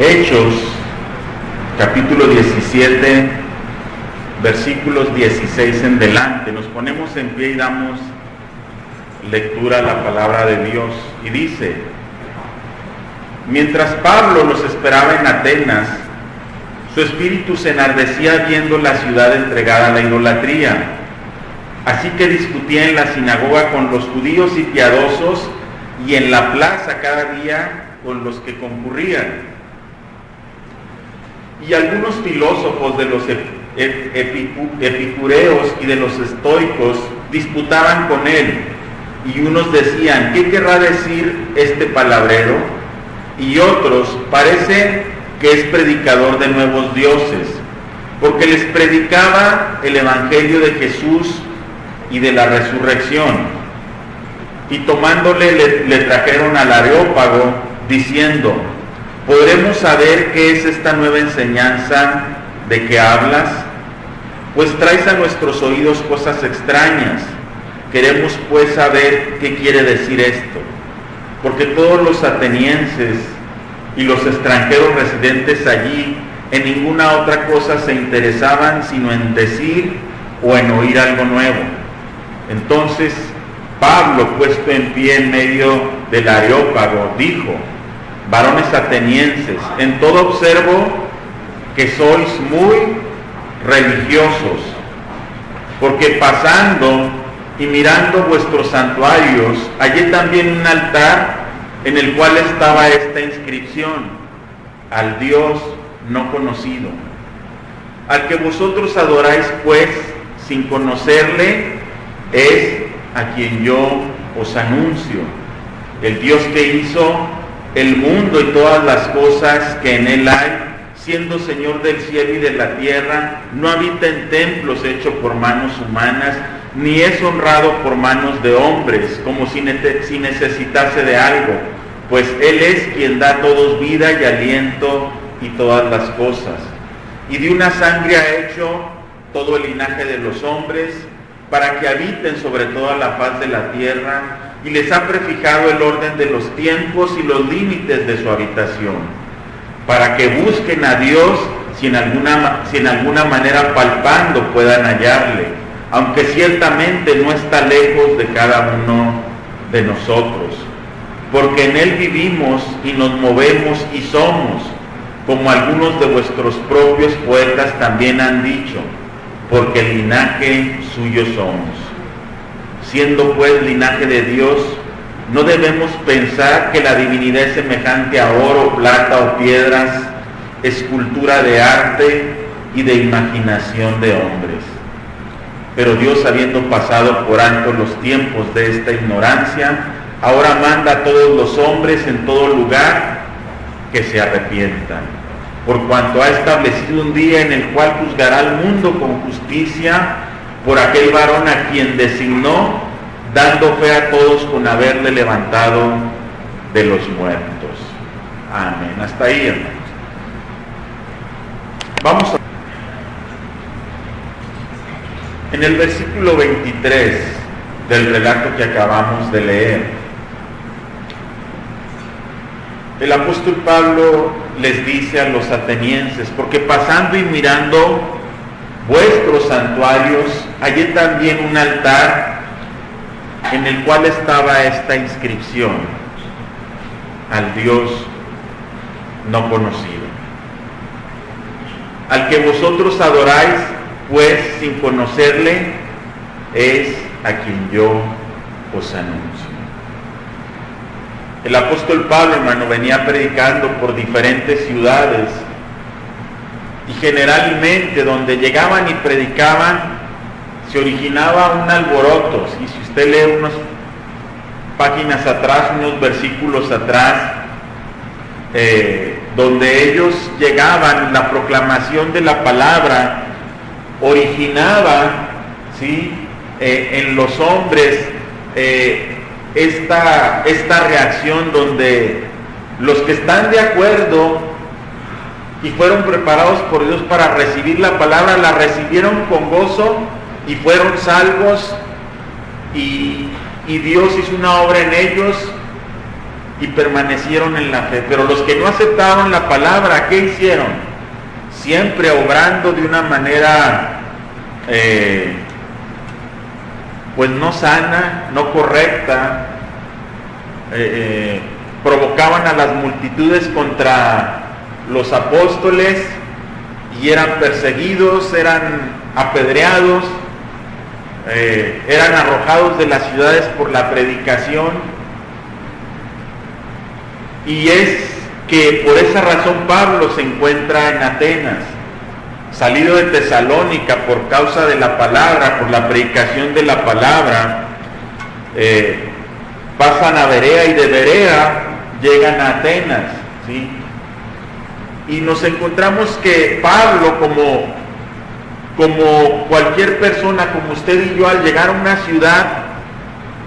Hechos, capítulo 17, versículos 16 en delante. Nos ponemos en pie y damos lectura a la palabra de Dios. Y dice: mientras Pablo los esperaba en Atenas, su espíritu se enardecía viendo la ciudad entregada a la idolatría. Así que discutía en la sinagoga con los judíos y piadosos, y en la plaza cada día con los que concurrían. Y algunos filósofos de los epicureos y de los estoicos disputaban con él, y unos decían: ¿qué querrá decir este palabrero? Y otros: parece que es predicador de nuevos dioses, porque les predicaba el evangelio de Jesús y de la resurrección. Y tomándole le trajeron al Areópago, diciendo: ¿podremos saber qué es esta nueva enseñanza de que hablas? Pues traes a nuestros oídos cosas extrañas. Queremos pues saber qué quiere decir esto, porque todos los atenienses y los extranjeros residentes allí en ninguna otra cosa se interesaban sino en decir o en oír algo nuevo. Entonces Pablo, puesto en pie en medio del Areópago, dijo: varones atenienses, en todo observo que sois muy religiosos, porque pasando y mirando vuestros santuarios, hallé también un altar en el cual estaba esta inscripción: al Dios no conocido. Al que vosotros adoráis pues sin conocerle, es a quien yo os anuncio, el Dios que hizo el mundo y todas las cosas que en él hay, siendo Señor del cielo y de la tierra, no habita en templos hechos por manos humanas, ni es honrado por manos de hombres, como si necesitase de algo, pues Él es quien da a todos vida y aliento y todas las cosas. Y de una sangre ha hecho todo el linaje de los hombres, para que habiten sobre toda la faz de la tierra, y les ha prefijado el orden de los tiempos y los límites de su habitación, para que busquen a Dios si en alguna manera palpando puedan hallarle, aunque ciertamente no está lejos de cada uno de nosotros, porque en él vivimos y nos movemos y somos, como algunos de vuestros propios poetas también han dicho, porque el linaje suyo somos. Siendo pues linaje de Dios, no debemos pensar que la divinidad es semejante a oro, plata o piedras, escultura de arte y de imaginación de hombres. Pero Dios, habiendo pasado por alto los tiempos de esta ignorancia, ahora manda a todos los hombres en todo lugar que se arrepientan, por cuanto ha establecido un día en el cual juzgará al mundo con justicia por aquel varón a quien designó, dando fe a todos con haberle levantado de los muertos. Amén. Hasta ahí, hermanos. Vamos a... En el versículo 23 del relato que acabamos de leer, el apóstol Pablo les dice a los atenienses: porque pasando y mirando vuestros santuarios, hallé también un altar en el cual estaba esta inscripción: al Dios no conocido. Al que vosotros adoráis pues sin conocerle, es a quien yo os anuncio. El apóstol Pablo, hermano, venía predicando por diferentes ciudades, y generalmente donde llegaban y predicaban se originaba un alboroto. Y si usted lee unas páginas atrás, unos versículos atrás, donde ellos llegaban, la proclamación de la palabra originaba, ¿sí?, en los hombres esta reacción donde los que están de acuerdo y fueron preparados por Dios para recibir la palabra, la recibieron con gozo y fueron salvos, y Dios hizo una obra en ellos y permanecieron en la fe. Pero los que no aceptaron la palabra, ¿qué hicieron? Siempre obrando de una manera pues no sana, no correcta, provocaban a las multitudes contra los apóstoles y eran perseguidos, eran apedreados, eran arrojados de las ciudades por la predicación. Y es que por esa razón Pablo se encuentra en Atenas, salido de Tesalónica por causa de la palabra, por la predicación de la palabra. Pasan a Berea y de Berea llegan a Atenas, ¿sí? Y nos encontramos que Pablo, como cualquier persona, como usted y yo, al llegar a una ciudad,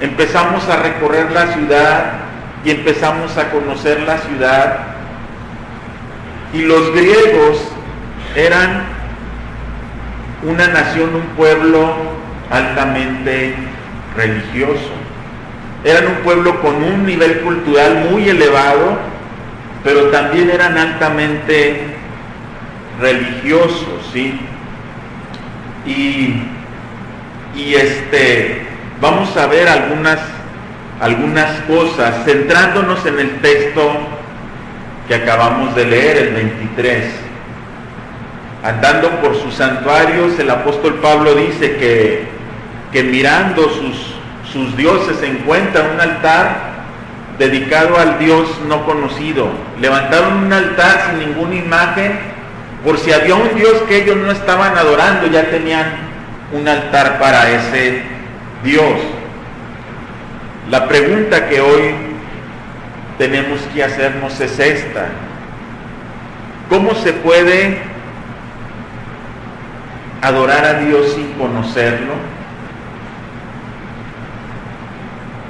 empezamos a recorrer la ciudad y empezamos a conocer la ciudad. Y los griegos eran una nación, un pueblo altamente religioso. Eran un pueblo con un nivel cultural muy elevado, pero también eran altamente religiosos, ¿sí? Y vamos a ver algunas cosas, centrándonos en el texto que acabamos de leer, el 23. Andando por sus santuarios, el apóstol Pablo dice que mirando sus dioses encuentra un altar dedicado al Dios no conocido. Levantaron un altar sin ninguna imagen, por si había un Dios que ellos no estaban adorando, ya tenían un altar para ese Dios. La pregunta que hoy tenemos que hacernos es esta: ¿cómo se puede adorar a Dios sin conocerlo?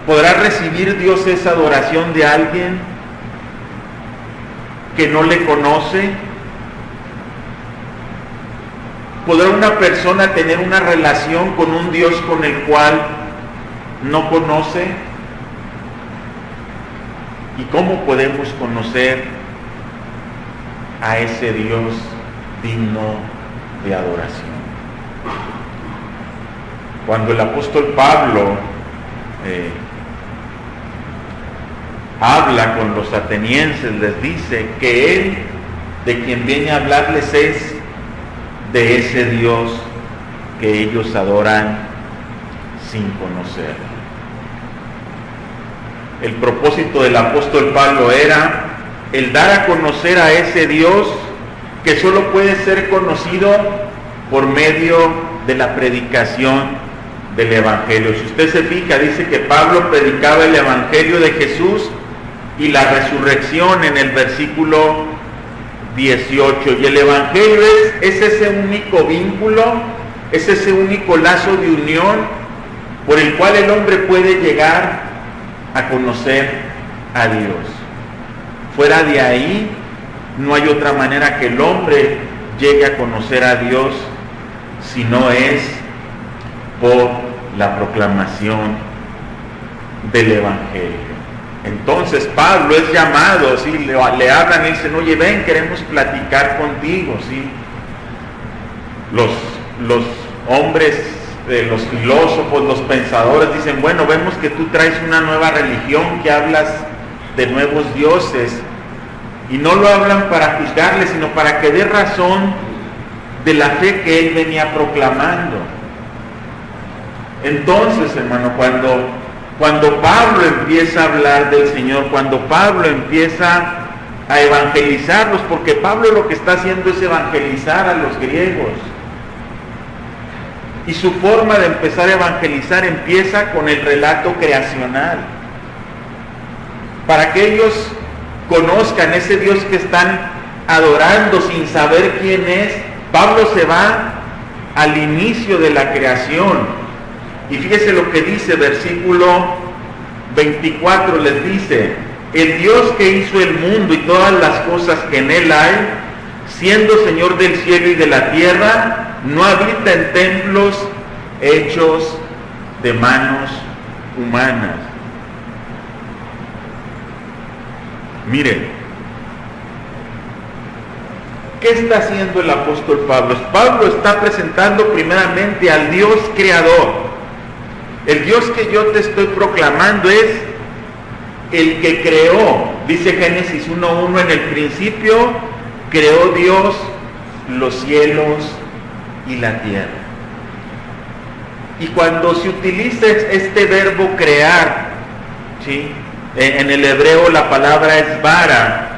¿Podrá recibir Dios esa adoración de alguien que no le conoce? ¿Podrá una persona tener una relación con un Dios con el cual no conoce? ¿Y cómo podemos conocer a ese Dios digno de adoración? Cuando el apóstol Pablo habla con los atenienses, les dice que él, de quien viene a hablarles, es de ese Dios que ellos adoran sin conocer. El propósito del apóstol Pablo era el dar a conocer a ese Dios que solo puede ser conocido por medio de la predicación del Evangelio. Si usted se fija, dice que Pablo predicaba el Evangelio de Jesús y la resurrección en el versículo 18. Y el Evangelio es ese único vínculo, es ese único lazo de unión por el cual el hombre puede llegar a conocer a Dios. Fuera de ahí, no hay otra manera que el hombre llegue a conocer a Dios si no es por la proclamación del Evangelio. Entonces Pablo es llamado, ¿sí? le hablan y dicen: oye, ven, queremos platicar contigo, ¿sí? Los hombres, los filósofos, los pensadores dicen: bueno, vemos que tú traes una nueva religión, que hablas de nuevos dioses, y no lo hablan para juzgarle, sino para que dé razón de la fe que él venía proclamando. Entonces, hermano, cuando Pablo empieza a hablar del Señor, cuando Pablo empieza a evangelizarlos, porque Pablo lo que está haciendo es evangelizar a los griegos, y su forma de empezar a evangelizar empieza con el relato creacional, para que ellos conozcan ese Dios que están adorando sin saber quién es. Pablo se va al inicio de la creación. Y fíjese lo que dice, versículo 24, les dice: el Dios que hizo el mundo y todas las cosas que en él hay, siendo Señor del cielo y de la tierra, no habita en templos hechos de manos humanas. Miren, ¿qué está haciendo el apóstol Pablo? Pablo está presentando primeramente al Dios creador. El Dios que yo te estoy proclamando es el que creó. Dice Génesis 1:1, en el principio creó Dios los cielos y la tierra. Y cuando se utiliza este verbo crear, ¿sí?, en el hebreo la palabra es bara,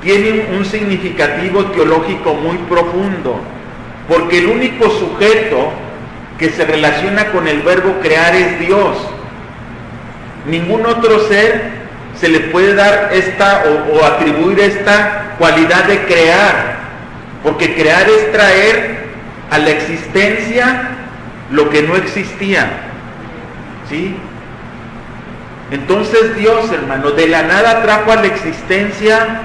tiene un significativo teológico muy profundo, porque el único sujeto que se relaciona con el verbo crear es Dios. Ningún otro ser se le puede dar esta o atribuir esta cualidad de crear, porque crear es traer a la existencia lo que no existía, ¿sí? Entonces Dios, hermano, de la nada trajo a la existencia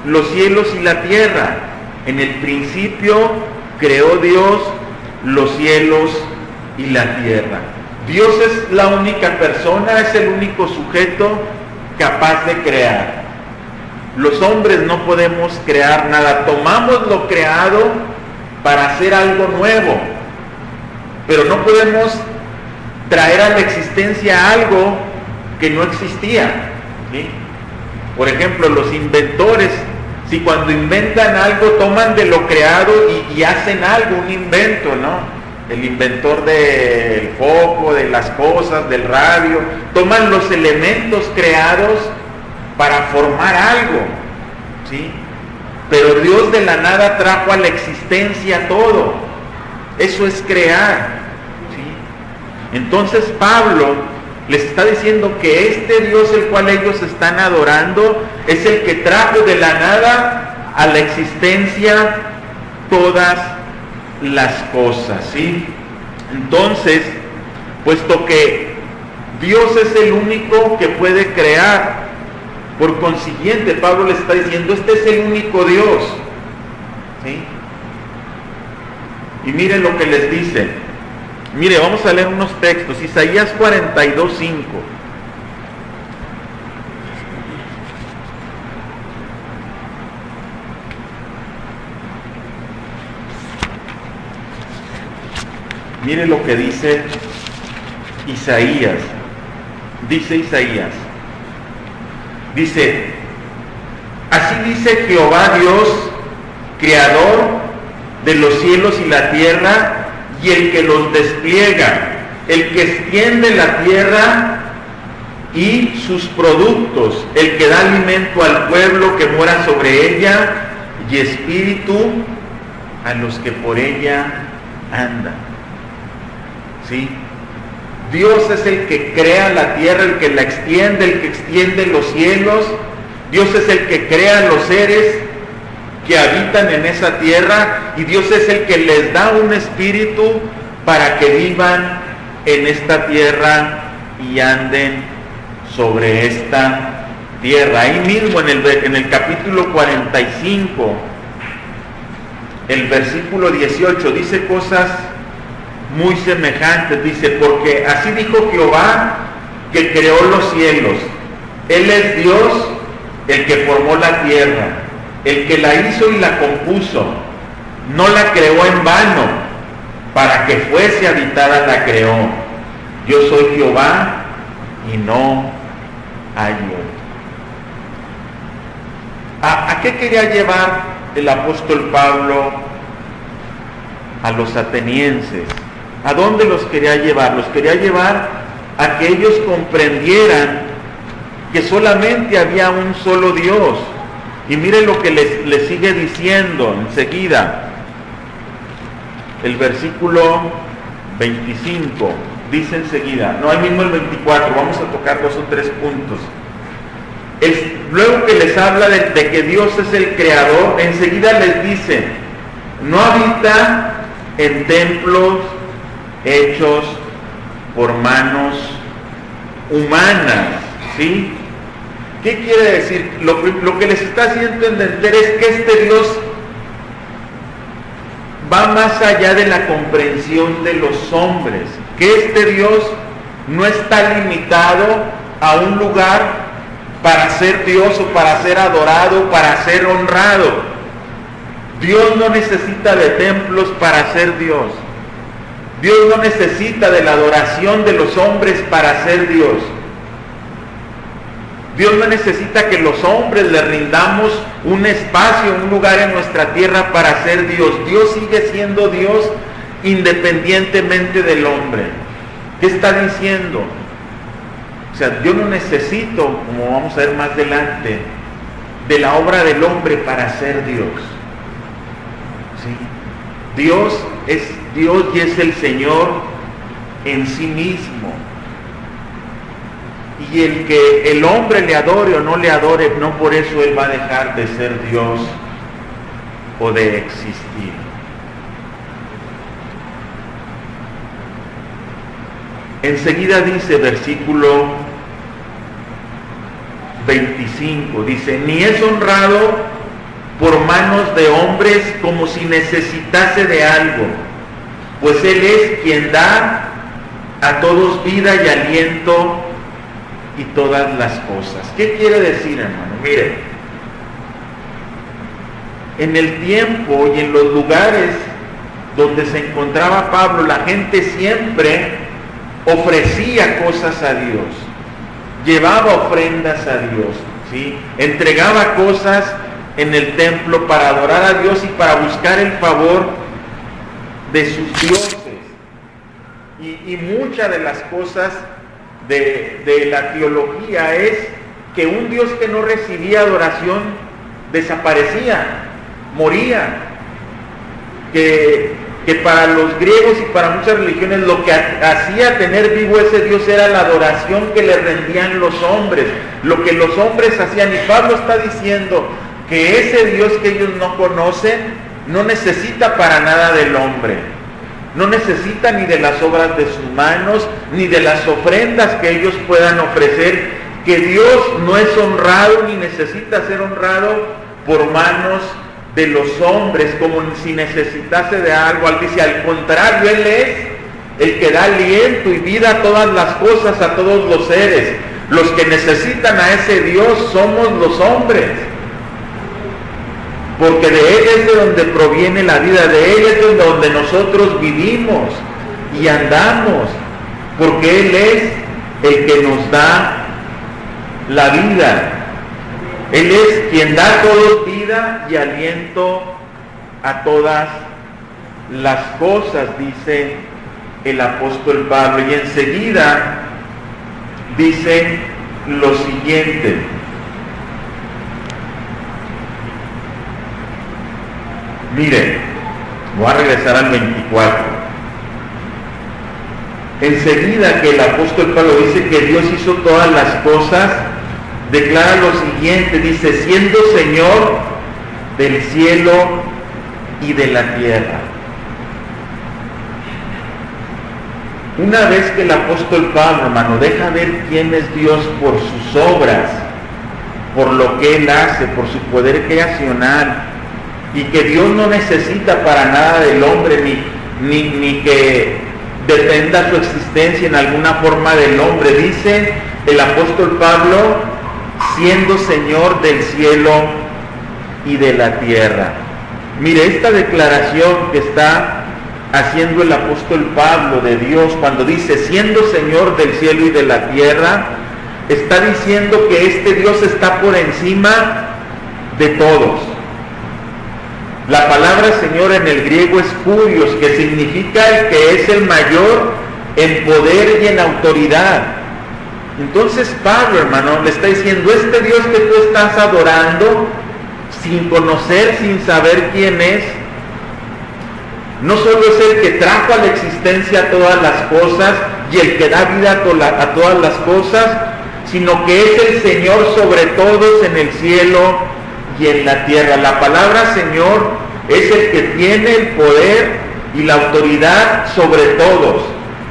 los cielos y la tierra. En el principio creó Dios los cielos y la tierra. Dios es la única persona, es el único sujeto capaz de crear. Los hombres no podemos crear nada. Tomamos lo creado para hacer algo nuevo, pero no podemos traer a la existencia algo que no existía, ¿sí? Por ejemplo, los inventores, si cuando inventan algo toman de lo creado y hacen algo, un invento, ¿no? El inventor del foco, de las cosas, del radio, toman los elementos creados para formar algo, ¿sí? Pero Dios de la nada trajo a la existencia todo. Eso es crear, ¿sí? Entonces Pablo les está diciendo que este Dios el cual ellos están adorando es el que trajo de la nada a la existencia todas las cosas, ¿sí? Entonces, puesto que Dios es el único que puede crear, por consiguiente Pablo les está diciendo, este es el único Dios, ¿sí? Y miren lo que les dice. Mire, vamos a leer unos textos. Isaías 42:5. Mire lo que dice Isaías. Dice Isaías. Dice, así dice Jehová Dios, creador de los cielos y la tierra, y el que los despliega, el que extiende la tierra y sus productos, el que da alimento al pueblo que mora sobre ella, y espíritu a los que por ella andan. ¿Sí? Dios es el que crea la tierra, el que la extiende, el que extiende los cielos. Dios es el que crea los seres que habitan en esa tierra, y Dios es el que les da un espíritu para que vivan en esta tierra y anden sobre esta tierra. Ahí mismo en el capítulo 45, el versículo 18, dice cosas muy semejantes. Dice, porque así dijo Jehová que creó los cielos, Él es Dios el que formó la tierra, el que la hizo y la compuso, no la creó en vano, para que fuese habitada la creó. Yo soy Jehová y no hay otro. ¿A qué quería llevar el apóstol Pablo a los atenienses? ¿A dónde los quería llevar? Los quería llevar a que ellos comprendieran que solamente había un solo Dios. Y miren lo que les sigue diciendo enseguida. El versículo 25 dice enseguida, no, ahí mismo el 24, vamos a tocar 2 o 3 puntos. Luego que les habla de que Dios es el creador, enseguida les dice, no habita en templos hechos por manos humanas, ¿sí? ¿Qué quiere decir? Lo que les está haciendo entender es que este Dios va más allá de la comprensión de los hombres, que este Dios no está limitado a un lugar para ser Dios o para ser adorado, para ser honrado. Dios no necesita de templos para ser Dios. Dios no necesita de la adoración de los hombres para ser Dios. Dios no necesita que los hombres le rindamos un espacio, un lugar en nuestra tierra para ser Dios. Dios sigue siendo Dios independientemente del hombre. ¿Qué está diciendo? O sea, yo no necesito, como vamos a ver más adelante, de la obra del hombre para ser Dios. ¿Sí? Dios es Dios y es el Señor en sí mismo. Y el que el hombre le adore o no le adore, no por eso él va a dejar de ser Dios o de existir. Enseguida dice, versículo 25, dice, ni es honrado por manos de hombres como si necesitase de algo, pues Él es quien da a todos vida y aliento y todas las cosas. ¿Qué quiere decir, hermano? Mire, en el tiempo y en los lugares donde se encontraba Pablo, la gente siempre ofrecía cosas a Dios, llevaba ofrendas a Dios, ¿sí? Entregaba cosas en el templo para adorar a Dios y para buscar el favor de sus dioses. Y muchas de las cosas de la teología es que un Dios que no recibía adoración desaparecía, moría, que para los griegos y para muchas religiones lo que hacía tener vivo ese Dios era la adoración que le rendían los hombres, lo que los hombres hacían. Y Pablo está diciendo que ese Dios que ellos no conocen no necesita para nada del hombre, no necesita ni de las obras de sus manos, ni de las ofrendas que ellos puedan ofrecer, que Dios no es honrado ni necesita ser honrado por manos de los hombres, como si necesitase de algo. Dice, al contrario, Él es el que da aliento y vida a todas las cosas, a todos los seres. Los que necesitan a ese Dios somos los hombres, porque de Él es de donde proviene la vida, de Él es de donde nosotros vivimos y andamos, porque Él es el que nos da la vida. Él es quien da a todos vida y aliento a todas las cosas, dice el apóstol Pablo. Y enseguida dice lo siguiente. Miren, voy a regresar al 24. Enseguida que el apóstol Pablo dice que Dios hizo todas las cosas, declara lo siguiente, dice, siendo Señor del cielo y de la tierra. Una vez que el apóstol Pablo, hermano, deja ver quién es Dios por sus obras, por lo que Él hace, por su poder creacional, y que Dios no necesita para nada del hombre, ni que dependa su existencia en alguna forma del hombre, dice el apóstol Pablo, siendo Señor del cielo y de la tierra. Mire, esta declaración que está haciendo el apóstol Pablo de Dios, cuando dice siendo Señor del cielo y de la tierra, está diciendo que este Dios está por encima de todos. La palabra Señor en el griego es kurios, que significa el que es el mayor en poder y en autoridad. Entonces Pablo, hermano, le está diciendo, este Dios que tú estás adorando, sin conocer, sin saber quién es, no solo es el que trajo a la existencia todas las cosas y el que da vida a todas las cosas, sino que es el Señor sobre todos en el cielo y en la tierra. La palabra Señor es el que tiene el poder y la autoridad sobre todos,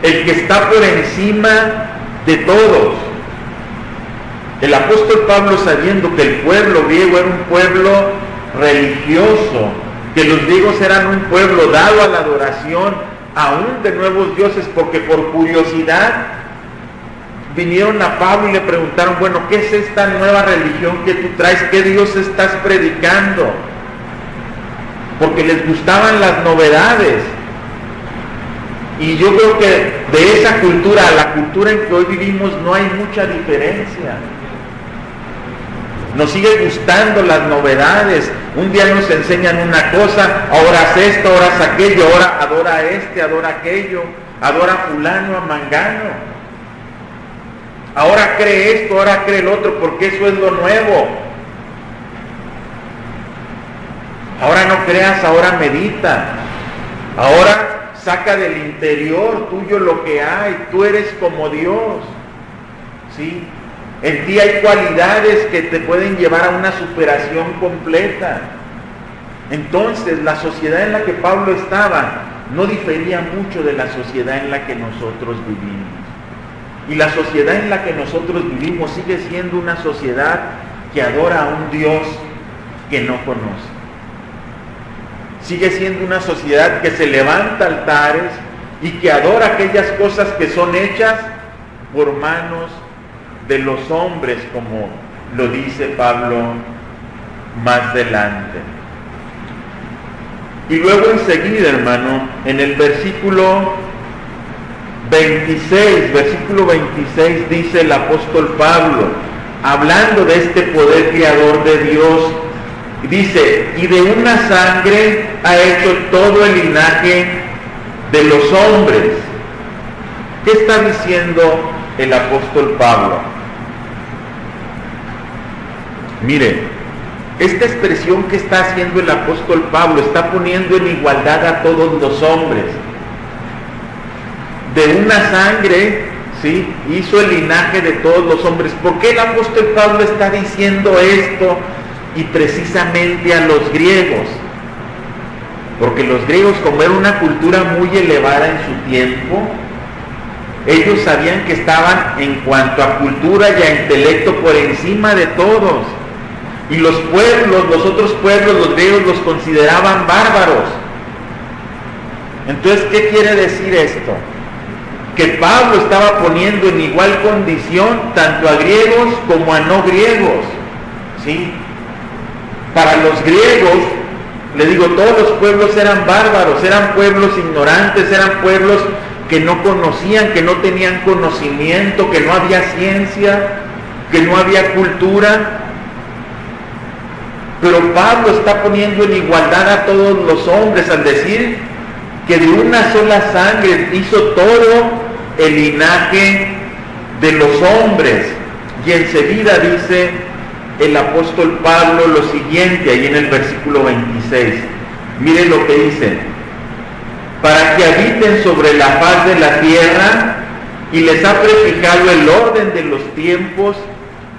el que está por encima de todos. El apóstol Pablo, sabiendo que el pueblo griego era un pueblo religioso, que los griegos eran un pueblo dado a la adoración aún de nuevos dioses, porque por curiosidad vinieron a Pablo y le preguntaron, bueno, ¿qué es esta nueva religión que tú traes? ¿Qué Dios estás predicando? Porque les gustaban las novedades. Y yo creo que de esa cultura a la cultura en que hoy vivimos no hay mucha diferencia. Nos sigue gustando las novedades. Un día nos enseñan una cosa, ahora haz esto, ahora haz aquello, ahora adora a este, adora a aquello, adora a fulano, a mangano. Ahora cree esto, ahora cree el otro, porque eso es lo nuevo. Ahora no creas, ahora medita. Ahora saca del interior tuyo lo que hay. Tú eres como Dios. ¿Sí? En ti hay cualidades que te pueden llevar a una superación completa. Entonces, la sociedad en la que Pablo estaba no difería mucho de la sociedad en la que nosotros vivimos. Y la sociedad en la que nosotros vivimos sigue siendo una sociedad que adora a un Dios que no conoce. Sigue siendo una sociedad que se levanta altares y que adora aquellas cosas que son hechas por manos de los hombres, como lo dice Pablo más adelante. Y luego enseguida, hermano, en el versículo 26 dice el apóstol Pablo, hablando de este poder creador de Dios, dice, y de una sangre ha hecho todo el linaje de los hombres. ¿Qué está diciendo el apóstol Pablo? Mire, esta expresión que está haciendo el apóstol Pablo está poniendo en igualdad a todos los hombres. De una sangre, ¿sí?, hizo el linaje de todos los hombres. ¿Por qué el apóstol Pablo está diciendo esto y precisamente a los griegos? Porque los griegos, como era una cultura muy elevada en su tiempo, ellos sabían que estaban en cuanto a cultura y a intelecto por encima de todos. Y los pueblos, los otros pueblos, los griegos los consideraban bárbaros. Entonces, ¿qué quiere decir esto? Que Pablo estaba poniendo en igual condición tanto a griegos como a no griegos, ¿sí? Para los griegos, le digo, todos los pueblos eran bárbaros, eran pueblos ignorantes, eran pueblos que no conocían, que no tenían conocimiento, que no había ciencia, que no había cultura. Pero Pablo está poniendo en igualdad a todos los hombres al decir que de una sola sangre hizo todo el linaje de los hombres. Y enseguida dice el apóstol Pablo lo siguiente, ahí en el versículo 26. Miren lo que dice: para que habiten sobre la faz de la tierra, y les ha prefijado el orden de los tiempos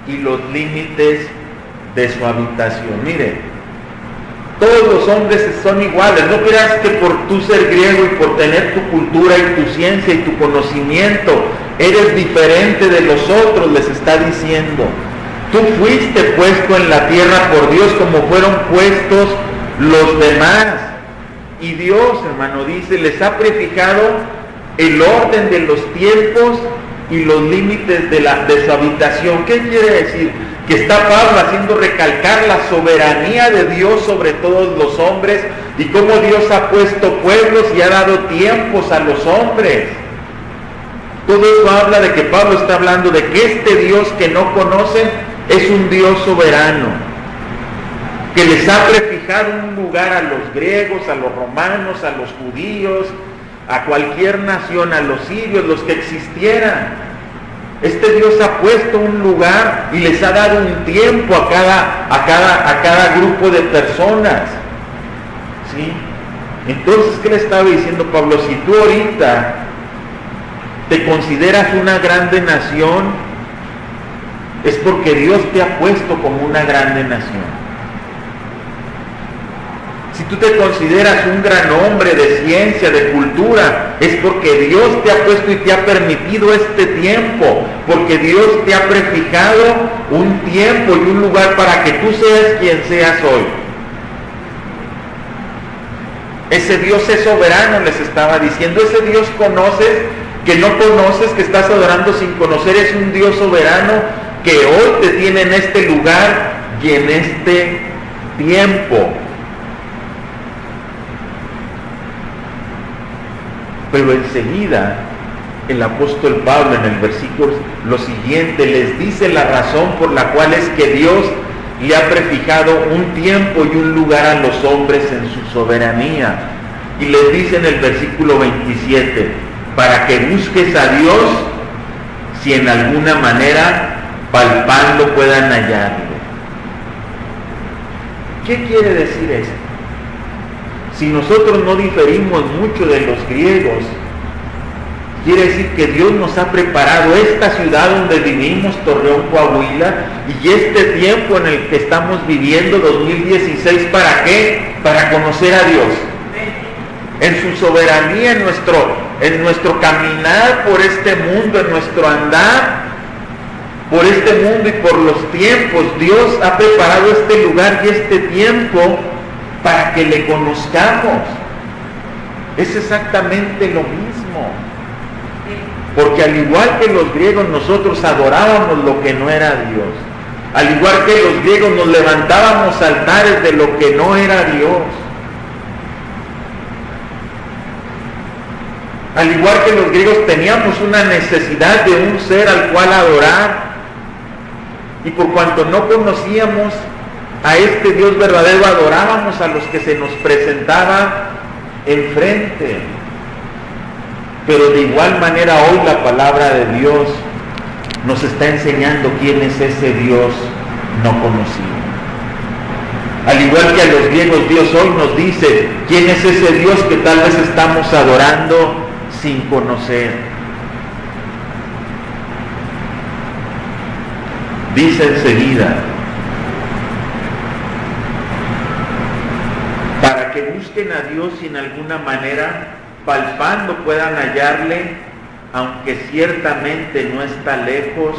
y los límites de su habitación. Mire, todos los hombres son iguales. No creas que por tú ser griego y por tener tu cultura y tu ciencia y tu conocimiento eres diferente de los otros, les está diciendo. Tú fuiste puesto en la tierra por Dios como fueron puestos los demás. Y Dios, hermano, dice, les ha prefijado el orden de los tiempos y los límites de su habitación. ¿Qué quiere decir? Que está Pablo haciendo recalcar la soberanía de Dios sobre todos los hombres y cómo Dios ha puesto pueblos y ha dado tiempos a los hombres. Todo eso habla de que Pablo está hablando de que este Dios que no conocen es un Dios soberano, que les ha prefijado un lugar a los griegos, a los romanos, a los judíos, a cualquier nación, a los sirios, los que existieran. Este Dios ha puesto un lugar y les ha dado un tiempo a cada grupo de personas, ¿sí? Entonces, ¿qué le estaba diciendo Pablo? Si tú ahorita te consideras una grande nación, es porque Dios te ha puesto como una grande nación. Si tú te consideras un gran hombre de ciencia, de cultura, es porque Dios te ha puesto y te ha permitido este tiempo, porque Dios te ha prefijado un tiempo y un lugar para que tú seas quien seas hoy. Ese Dios es soberano, les estaba diciendo. Ese Dios conoce que no conoces, que estás adorando sin conocer. Es un Dios soberano que hoy te tiene en este lugar y en este tiempo. Pero enseguida el apóstol Pablo en el versículo lo siguiente les dice la razón por la cual es que Dios le ha prefijado un tiempo y un lugar a los hombres en su soberanía. Y les dice en el versículo 27, para que busques a Dios si en alguna manera palpando puedan hallarlo. ¿Qué quiere decir esto? Si nosotros no diferimos mucho de los griegos, quiere decir que Dios nos ha preparado esta ciudad donde vivimos, Torreón, Coahuila, y este tiempo en el que estamos viviendo, 2016, ¿para qué? Para conocer a Dios. En su soberanía, en nuestro caminar por este mundo, en nuestro andar por este mundo y por los tiempos, Dios ha preparado este lugar y este tiempo para que le conozcamos. Es exactamente lo mismo. Porque al igual que los griegos, nosotros adorábamos lo que no era Dios. Al igual que los griegos, nos levantábamos altares de lo que no era Dios. Al igual que los griegos, teníamos una necesidad de un ser al cual adorar. Y por cuanto no conocíamos a este Dios verdadero, adorábamos a los que se nos presentaba enfrente. Pero de igual manera hoy la palabra de Dios nos está enseñando quién es ese Dios no conocido. Al igual que a los griegos, Dios hoy nos dice quién es ese Dios que tal vez estamos adorando sin conocer. Dice enseguida, para que busquen a Dios y en alguna manera palpando puedan hallarle, aunque ciertamente no está lejos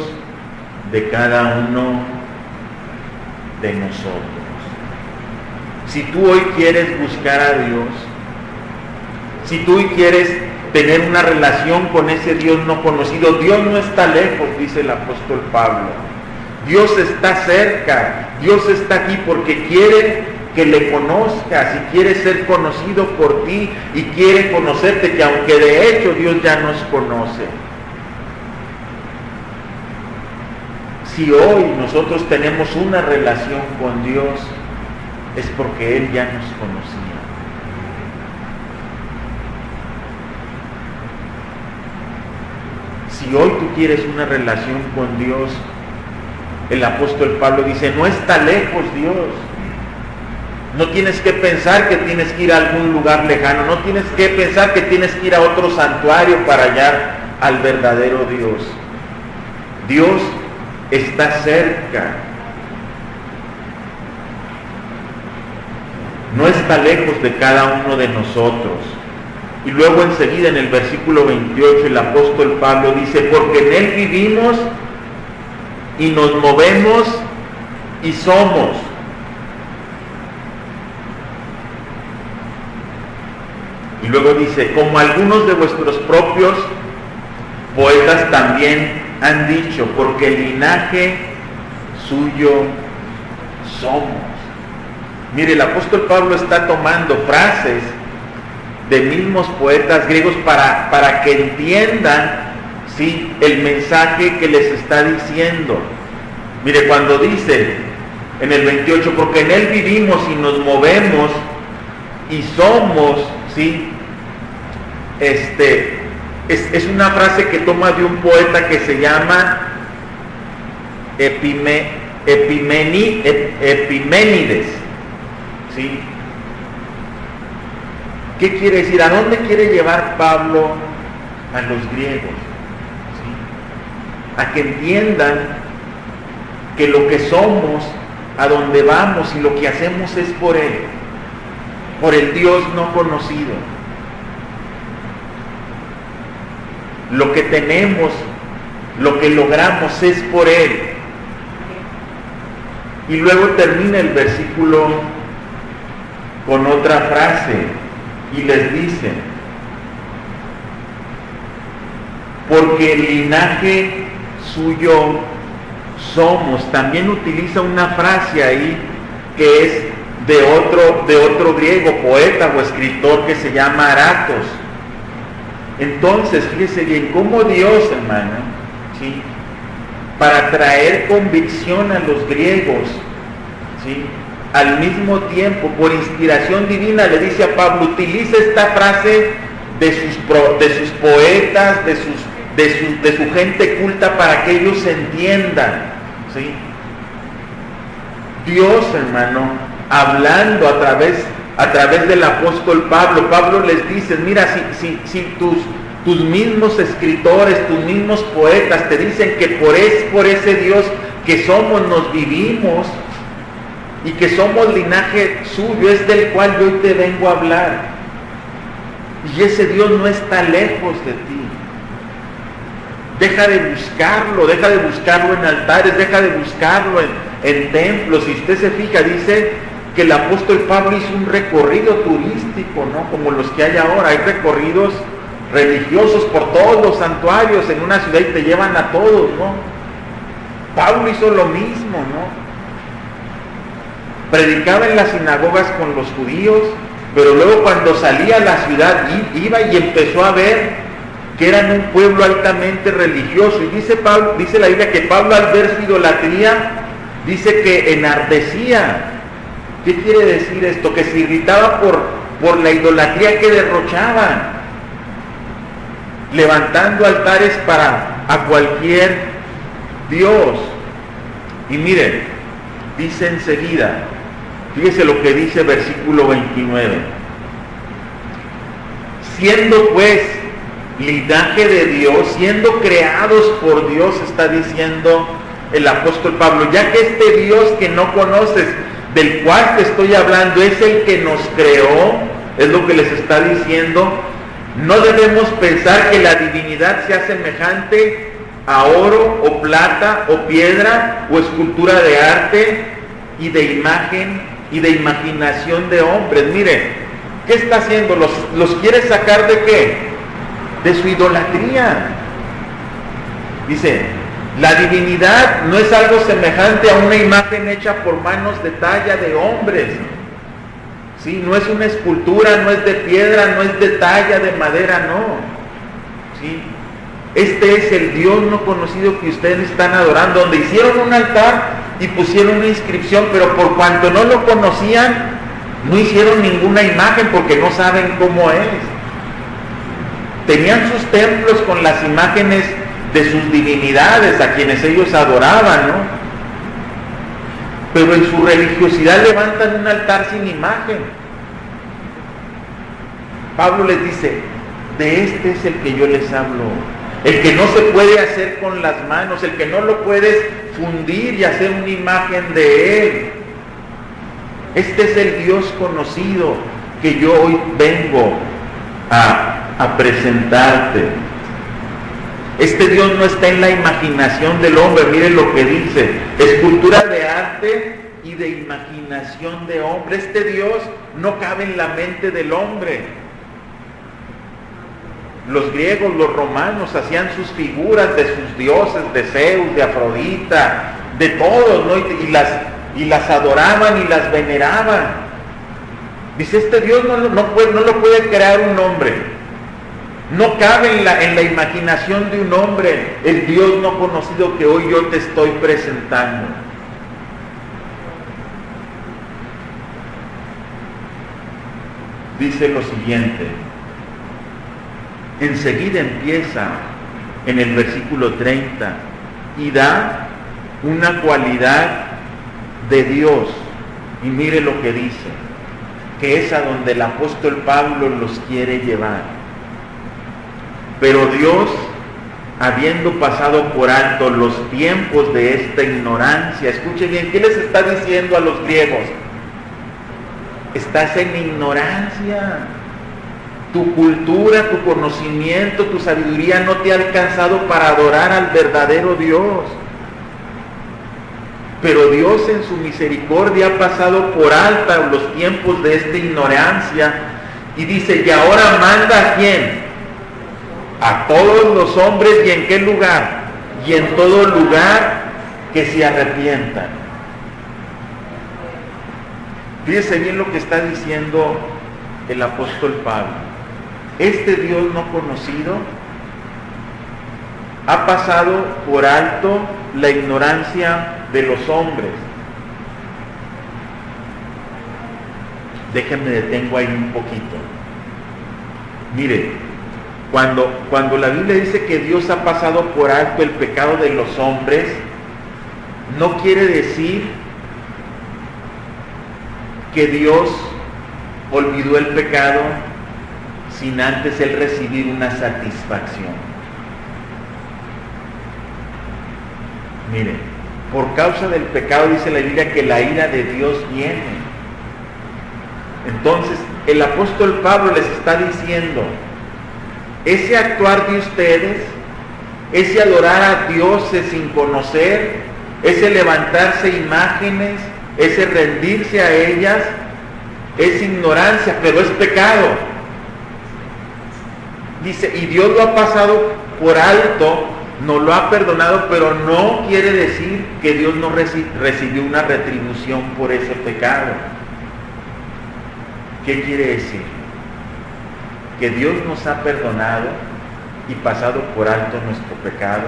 de cada uno de nosotros. Si tú hoy quieres buscar a Dios, si tú hoy quieres tener una relación con ese Dios no conocido, Dios no está lejos, dice el apóstol Pablo. Dios está cerca, Dios está aquí porque quiere que le conozcas y quiere ser conocido por ti y quiere conocerte, que aunque de hecho Dios ya nos conoce. Si hoy nosotros tenemos una relación con Dios, es porque Él ya nos conocía. Si hoy tú quieres una relación con Dios, el apóstol Pablo dice, no está lejos Dios. No tienes que pensar que tienes que ir a algún lugar lejano, no tienes que pensar que tienes que ir a otro santuario para hallar al verdadero Dios. Dios está cerca. No está lejos de cada uno de nosotros. Y luego enseguida en el versículo 28 el apóstol Pablo dice, porque en Él vivimos y nos movemos y somos. Y luego dice, como algunos de vuestros propios poetas también han dicho, porque el linaje suyo somos. Mire, el apóstol Pablo está tomando frases de mismos poetas griegos para que entiendan, ¿sí?, el mensaje que les está diciendo. Mire, cuando dice en el 28, porque en Él vivimos y nos movemos y somos, ¿sí? Es una frase que toma de un poeta que se llama Epiménides, ¿sí? ¿Qué quiere decir? ¿A dónde quiere llevar Pablo a los griegos? ¿Sí? A que entiendan que lo que somos, a donde vamos y lo que hacemos es por Él, por el Dios no conocido. Lo que tenemos, lo que logramos es por Él. Y luego termina el versículo con otra frase y les dice, porque el linaje suyo somos. También utiliza una frase ahí que es de otro griego, poeta o escritor, que se llama Aratos. Entonces, fíjese bien, cómo Dios, hermano, ¿sí?, para traer convicción a los griegos, ¿sí?, al mismo tiempo, por inspiración divina, le dice a Pablo, utiliza esta frase de sus poetas, de su gente culta, para que ellos entiendan, ¿sí? Dios, hermano, hablando a través del apóstol Pablo les dice, mira, si tus mismos escritores, tus mismos poetas te dicen que por ese Dios que somos nos vivimos y que somos linaje suyo, es del cual yo hoy te vengo a hablar. Y ese Dios no está lejos de ti. Deja de buscarlo en altares, deja de buscarlo en templos. Si usted se fija, dice que el apóstol Pablo hizo un recorrido turístico, ¿no?, como los que hay ahora. Hay recorridos religiosos por todos los santuarios en una ciudad y te llevan a todos, ¿no? Pablo hizo lo mismo, ¿no? Predicaba en las sinagogas con los judíos, pero luego cuando salía a la ciudad iba y empezó a ver que eran un pueblo altamente religioso. Y dice la Biblia que Pablo, al ver su idolatría, dice que enardecía. ¿Qué quiere decir esto? Que se irritaba por la idolatría que derrochaban, levantando altares a cualquier Dios. Y miren, dice enseguida, fíjese lo que dice versículo 29. Siendo pues linaje de Dios, siendo creados por Dios, está diciendo el apóstol Pablo, ya que este Dios que no conoces, del cual te estoy hablando, es el que nos creó, es lo que les está diciendo. No debemos pensar que la divinidad sea semejante a oro o plata o piedra o escultura de arte y de imagen y de imaginación de hombres. Miren, ¿qué está haciendo? ¿Los quiere sacar de qué? De su idolatría. Dice, la divinidad no es algo semejante a una imagen hecha por manos de talla de hombres. ¿Sí? No es una escultura, no es de piedra, no es de talla de madera, no. ¿Sí? Este es el Dios no conocido que ustedes están adorando, donde hicieron un altar y pusieron una inscripción, pero por cuanto no lo conocían, no hicieron ninguna imagen porque no saben cómo es. Tenían sus templos con las imágenes de sus divinidades a quienes ellos adoraban, ¿no? Pero en su religiosidad levantan un altar sin imagen. Pablo les dice, de este es el que yo les hablo, el que no se puede hacer con las manos, el que no lo puedes fundir y hacer una imagen de él. Este es el Dios conocido que yo hoy vengo a presentarte. Este Dios no está en la imaginación del hombre. Miren lo que dice, escultura de arte y de imaginación de hombre. Este Dios no cabe en la mente del hombre. Los griegos, los romanos hacían sus figuras de sus dioses, de Zeus, de Afrodita, de todos, ¿no? Y las adoraban y las veneraban. Dice, este Dios no lo puede crear un hombre. No cabe en la imaginación de un hombre el Dios no conocido que hoy yo te estoy presentando. Dice lo siguiente, enseguida empieza en el versículo 30 y da una cualidad de Dios, y mire lo que dice, que es a donde el apóstol Pablo los quiere llevar. Pero Dios, habiendo pasado por alto los tiempos de esta ignorancia, escuche bien, ¿qué les está diciendo a los griegos? Estás en ignorancia. Tu cultura, tu conocimiento, tu sabiduría no te ha alcanzado para adorar al verdadero Dios. Pero Dios en su misericordia ha pasado por alto los tiempos de esta ignorancia y dice, y ahora manda ¿a quién? a todos los hombres, ¿y en qué lugar? Y en todo lugar que se arrepientan. Fíjese bien lo que está diciendo el apóstol Pablo. Este Dios no conocido ha pasado por alto la ignorancia de los hombres. Déjenme detengo ahí un poquito. Mire, cuando la Biblia dice que Dios ha pasado por alto el pecado de los hombres, no quiere decir que Dios olvidó el pecado sin antes él recibir una satisfacción. Mire, por causa del pecado dice la Biblia que la ira de Dios viene. Entonces el apóstol Pablo les está diciendo, ese actuar de ustedes, ese adorar a dioses sin conocer, ese levantarse imágenes, ese rendirse a ellas, es ignorancia, pero es pecado. Dice, y Dios lo ha pasado por alto, no lo ha perdonado, pero no quiere decir que Dios no recibió una retribución por ese pecado. ¿Qué quiere decir? Que Dios nos ha perdonado y pasado por alto nuestro pecado,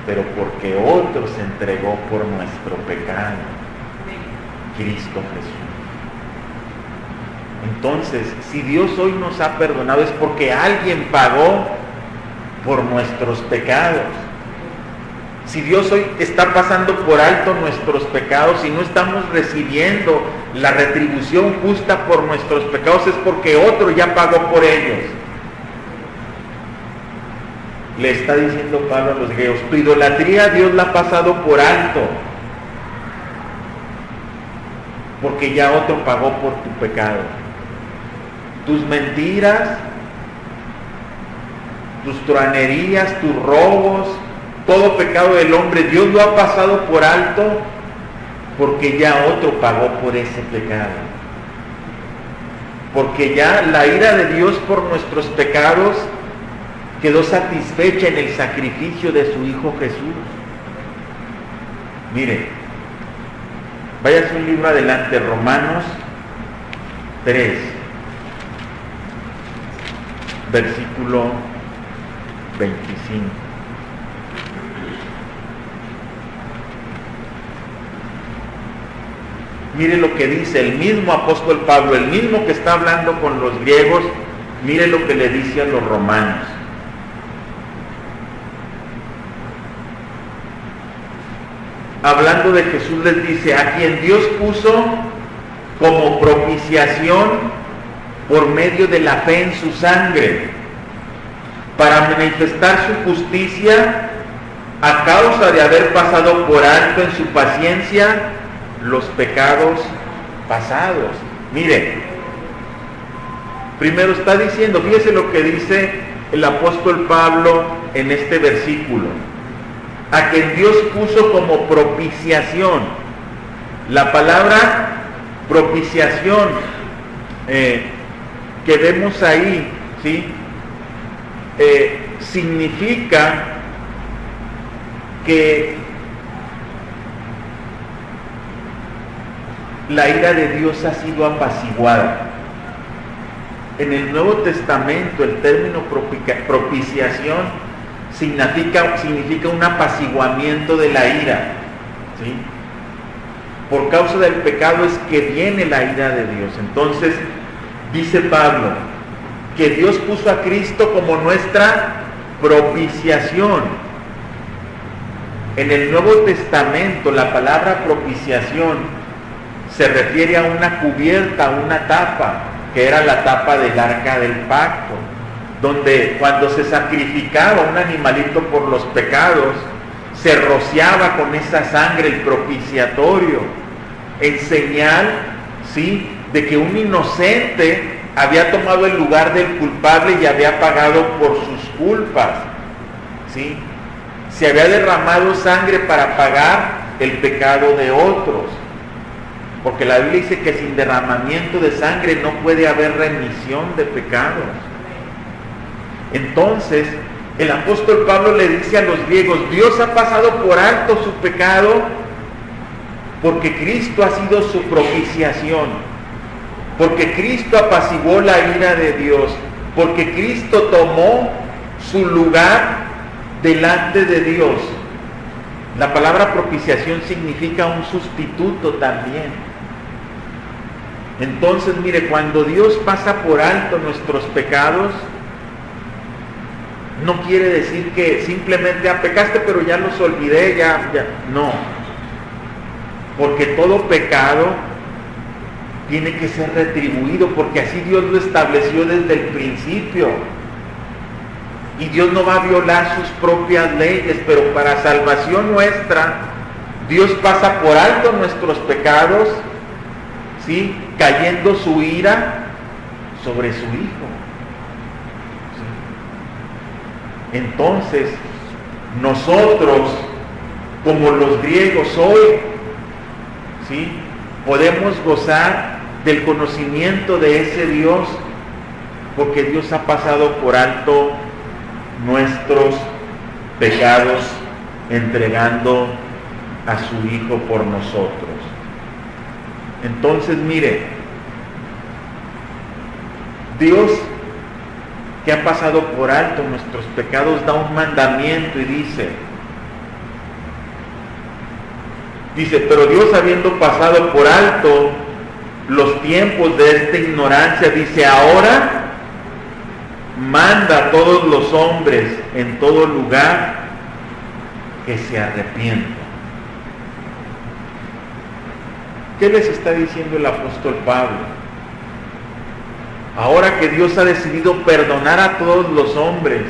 pero porque otro se entregó por nuestro pecado, Cristo Jesús. Entonces, si Dios hoy nos ha perdonado es porque alguien pagó por nuestros pecados. Si Dios hoy está pasando por alto nuestros pecados y no estamos recibiendo la retribución justa por nuestros pecados, es porque otro ya pagó por ellos. Le está diciendo Pablo a los griegos, tu idolatría Dios la ha pasado por alto, porque ya otro pagó por tu pecado. Tus mentiras, tus truanerías, tus robos, todo pecado del hombre, Dios lo ha pasado por alto porque ya otro pagó por ese pecado. Porque ya la ira de Dios por nuestros pecados quedó satisfecha en el sacrificio de su Hijo Jesús. Mire, váyase un libro adelante, Romanos 3, versículo 25. Mire lo que dice el mismo apóstol Pablo, el mismo que está hablando con los griegos, mire lo que le dice a los romanos. Hablando de Jesús les dice, a quien Dios puso como propiciación por medio de la fe en su sangre, para manifestar su justicia a causa de haber pasado por alto en su paciencia los pecados pasados. Mire, primero está diciendo, fíjese lo que dice el apóstol Pablo en este versículo, a quien Dios puso como propiciación. La palabra propiciación que vemos ahí, ¿sí? Significa que la ira de Dios ha sido apaciguada. En el Nuevo Testamento el término propiciación significa un apaciguamiento de la ira, ¿sí? Por causa del pecado es que viene la ira de Dios. Entonces dice Pablo que Dios puso a Cristo como nuestra propiciación. En el Nuevo Testamento la palabra propiciación se refiere a una cubierta, a una tapa, que era la tapa del arca del pacto, donde cuando se sacrificaba un animalito por los pecados, se rociaba con esa sangre el propiciatorio, en señal, ¿sí?, de que un inocente había tomado el lugar del culpable y había pagado por sus culpas, ¿sí? Se había derramado sangre para pagar el pecado de otros. Porque la Biblia dice que sin derramamiento de sangre no puede haber remisión de pecados. Entonces, El apóstol Pablo le dice a los griegos, Dios ha pasado por alto su pecado porque Cristo ha sido su propiciación, porque Cristo apaciguó la ira de Dios, porque Cristo tomó su lugar delante de Dios. La palabra propiciación significa un sustituto también. Entonces, mire, cuando Dios pasa por alto nuestros pecados, no quiere decir que simplemente pecaste pero ya los olvidé, ya. No. Porque todo pecado tiene que ser retribuido, porque así Dios lo estableció desde el principio. Y Dios no va a violar sus propias leyes, pero para salvación nuestra, Dios pasa por alto nuestros pecados, ¿sí?, cayendo su ira sobre su Hijo. ¿Sí? Entonces, nosotros, como los griegos hoy, ¿sí?, podemos gozar del conocimiento de ese Dios, porque Dios ha pasado por alto nuestros pecados, entregando a su Hijo por nosotros. Entonces, mire, Dios, que ha pasado por alto nuestros pecados, da un mandamiento y dice, pero Dios, habiendo pasado por alto los tiempos de esta ignorancia, dice, ahora manda a todos los hombres en todo lugar que se arrepientan. ¿Qué les está diciendo el apóstol Pablo? Ahora que Dios ha decidido perdonar a todos los hombres,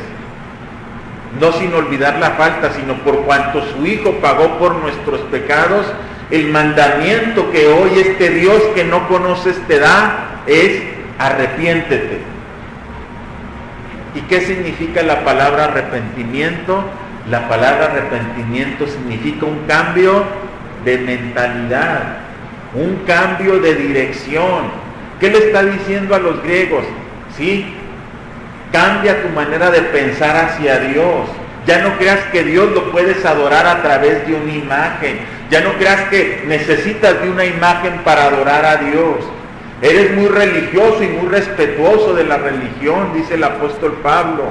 no sin olvidar la falta, sino por cuanto su Hijo pagó por nuestros pecados, el mandamiento que hoy este Dios que no conoces te da es arrepiéntete. ¿Y qué significa la palabra arrepentimiento? La palabra arrepentimiento significa un cambio de mentalidad, un cambio de dirección. ¿Qué le está diciendo a los griegos? Sí, cambia tu manera de pensar hacia Dios. Ya no creas que Dios lo puedes adorar a través de una imagen. Ya no creas que necesitas de una imagen para adorar a Dios. Eres muy religioso y muy respetuoso de la religión, dice el apóstol Pablo,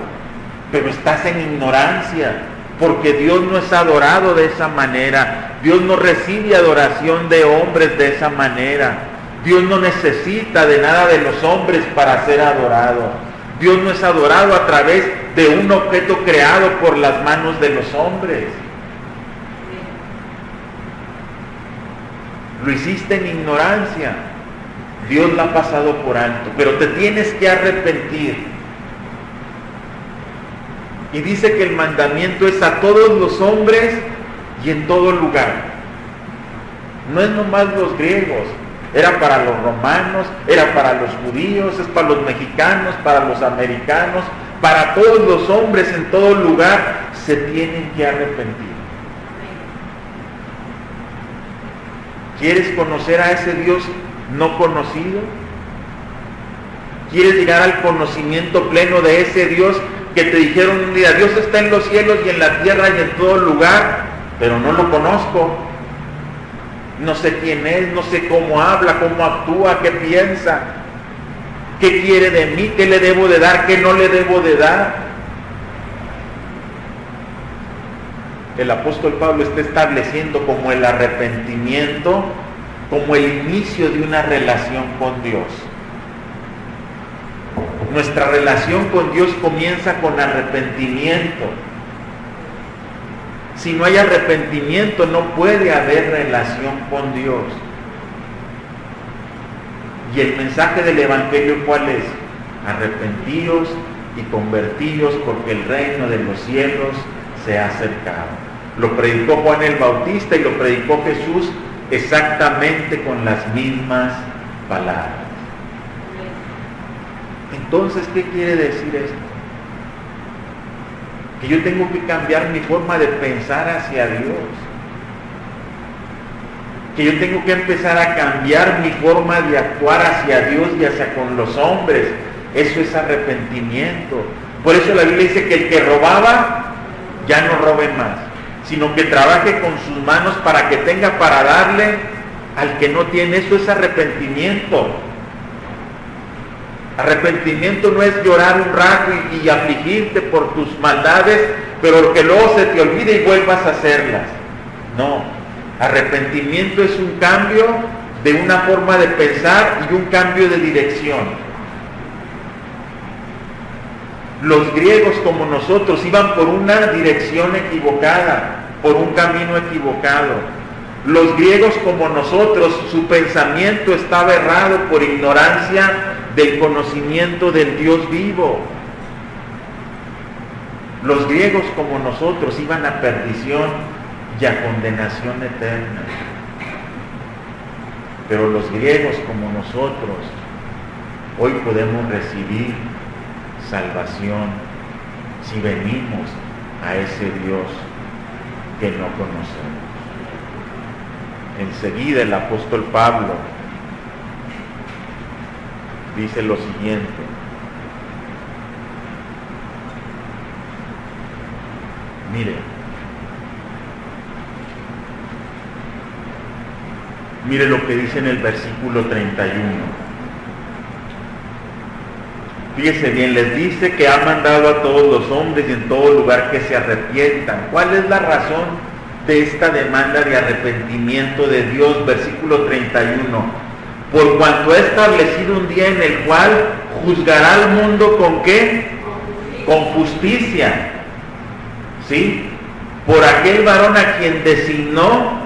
pero estás en ignorancia, porque Dios no es adorado de esa manera. Dios no recibe adoración de hombres de esa manera. Dios no necesita de nada de los hombres para ser adorado. Dios no es adorado a través de un objeto creado por las manos de los hombres. Lo hiciste en ignorancia. Dios la ha pasado por alto, pero te tienes que arrepentir. Y dice que el mandamiento es a todos los hombres y en todo lugar. No es nomás los griegos, era para los romanos, era para los judíos, es para los mexicanos, para los americanos, para todos los hombres en todo lugar se tienen que arrepentir. ¿Quieres conocer a ese Dios no conocido? ¿Quieres llegar al conocimiento pleno de ese Dios que te dijeron un día, Dios está en los cielos y en la tierra y en todo lugar, pero no lo conozco? No sé quién es, no sé cómo habla, cómo actúa, qué piensa, qué quiere de mí, qué le debo de dar, qué no le debo de dar. El apóstol Pablo está estableciendo como el arrepentimiento, como el inicio de una relación con Dios. Nuestra relación con Dios comienza con arrepentimiento. Si no hay arrepentimiento, no puede haber relación con Dios. Y el mensaje del Evangelio, ¿cuál es? Arrepentíos y convertíos, porque el reino de los cielos se ha acercado. Lo predicó Juan el Bautista y lo predicó Jesús exactamente con las mismas palabras. Entonces, ¿qué quiere decir esto? Que yo tengo que cambiar mi forma de pensar hacia Dios. Que yo tengo que empezar a cambiar mi forma de actuar hacia Dios y hacia con los hombres. Eso es arrepentimiento. Por eso la Biblia dice que el que robaba, ya no robe más, sino que trabaje con sus manos para que tenga para darle al que no tiene. Eso es arrepentimiento. Arrepentimiento no es llorar un rato y afligirte por tus maldades, pero que luego se te olvide y vuelvas a hacerlas. No, arrepentimiento es un cambio de una forma de pensar y un cambio de dirección. Los griegos, como nosotros, iban por una dirección equivocada, por un camino equivocado. Los griegos, como nosotros, su pensamiento estaba errado por ignorancia del conocimiento del Dios vivo. Los griegos, como nosotros, iban a perdición y a condenación eterna. Pero los griegos, como nosotros, hoy podemos recibir salvación si venimos a ese Dios que no conocemos. Enseguida el apóstol Pablo dice lo siguiente: mire lo que dice en el versículo 31. Fíjese bien, les dice que ha mandado a todos los hombres y en todo lugar que se arrepientan. ¿Cuál es la razón de esta demanda de arrepentimiento de Dios? Versículo 31. Por cuanto ha establecido un día en el cual juzgará al mundo ¿con qué? Con justicia. ¿Sí? Por aquel varón a quien designó,